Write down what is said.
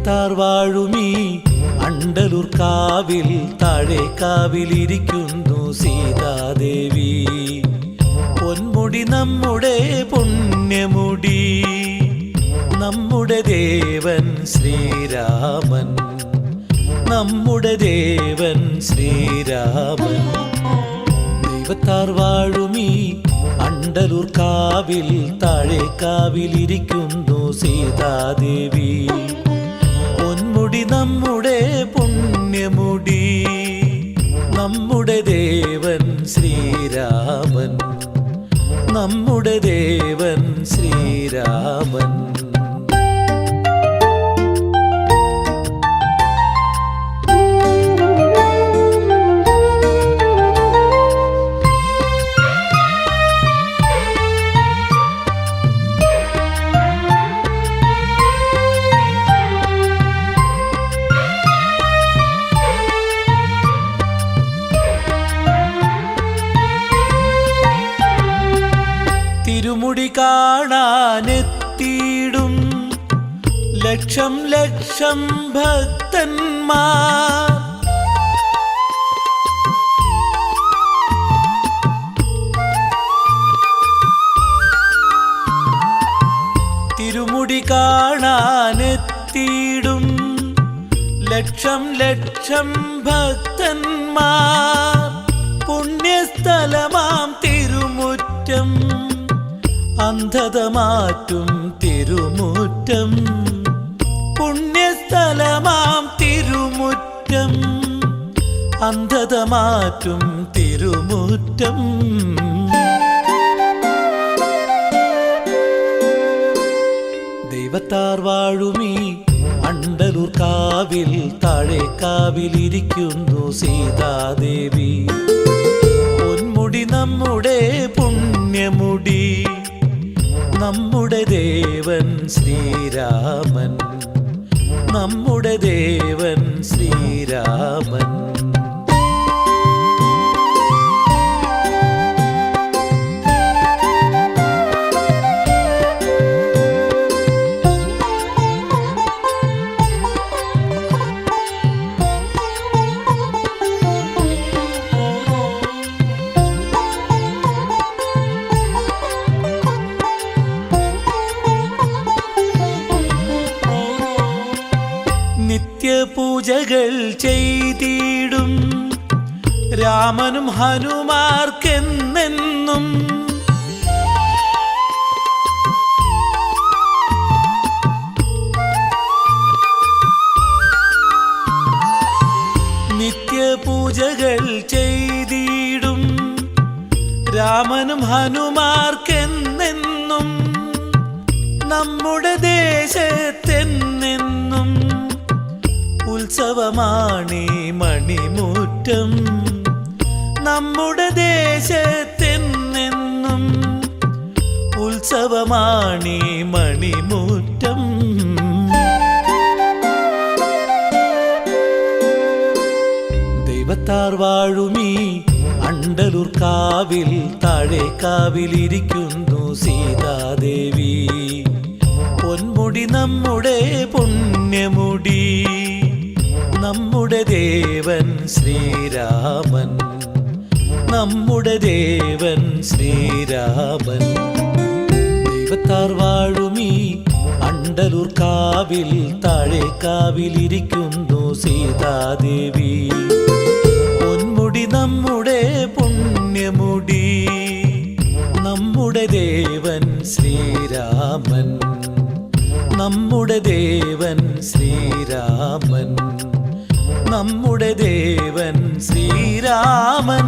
ദൈവത്താർ വാഴുമീ അണ്ടലൂർ കാവിൽ താഴെ കാവിലിരിക്കുന്നു സീതാദേവി. പൊന്മുടി നമ്മുടെ പുണ്യമുടി, നമ്മുടെ ദേവൻ ശ്രീരാമൻ, നമ്മുടെ ദേവൻ ശ്രീരാമൻ. ദൈവത്താർ വാഴുമീ അണ്ടലൂർ കാവിൽ താഴെ കാവിലിരിക്കുന്നു സീതാദേവി. പൊന്മുടി നമ്മുടെ പുണ്യമുടി, നമ്മുടെ ദേവൻ ശ്രീരാമൻ, നമ്മുടെ ദേവൻ ശ്രീരാമൻ. തിരുമുടി കാണാനെത്തിയിടും ലക്ഷം ലക്ഷം ഭക്തന്മാർ. തിരുമുടി കാണാനെത്തിയിടും ലക്ഷം ലക്ഷം ഭക്തന്മാർ. പുണ്യസ്ഥലമാം തിരുമുറ്റം, അന്ധത മാറ്റും തിരുമുറ്റം. പുണ്യസ്ഥലമാം തിരുമുറ്റം, അന്ധത മാറ്റും തിരുമുറ്റം. ദൈവത്താർ വാഴുമീ അണ്ടലൂർ കാവിൽ താഴെ കാവിലിരിക്കുന്നു സീതാദേവി. പൊന്മുടി നമ്മുടെ പുണ്യമുടി, നമ്മുടെ ദേവൻ ശ്രീരാമൻ, നമ്മുടെ ദേവൻ ശ്രീരാമൻ. നിത്യപൂജകൾ ചെയ്തിടും രാമനും ഹനുമാർക്കെന്നെന്നും. നിത്യപൂജകൾ ചെയ്തിടും രാമനും ഹനുമാർക്കെന്നെന്നും. നമ്മുടെ ദേശത്തെന്നെന്നും ഉത്സവമാണീ മണിമുറ്റം. നമ്മുടെ ദേശത്തെന്നെന്നും ഉത്സവമാണീ മണിമുറ്റം. ദൈവത്താർ വാഴുമീ അണ്ടലൂർ കാവിൽ താഴെ കാവിലിരിക്കുന്നു സീതാദേവി. പൊന്മുടി നമ്മുടെ പുണ്യമുടി, നമ്മുടെ ദേവൻ ശ്രീരാമൻ, നമ്മുടെ ദേവൻ ശ്രീരാമൻ. ദൈവത്താർ വാഴുമീ അണ്ടലൂർ കാവിൽ താഴെ കാവിലിരിക്കുന്നു സീതാദേവി. പൊന്മുടി നമ്മുടെ പുണ്യമുടി, നമ്മുടെ ദേവൻ ശ്രീരാമൻ, നമ്മുടെ ദേവൻ ശ്രീരാമൻ, നമ്മുടെ ദേവൻ ശ്രീരാമൻ.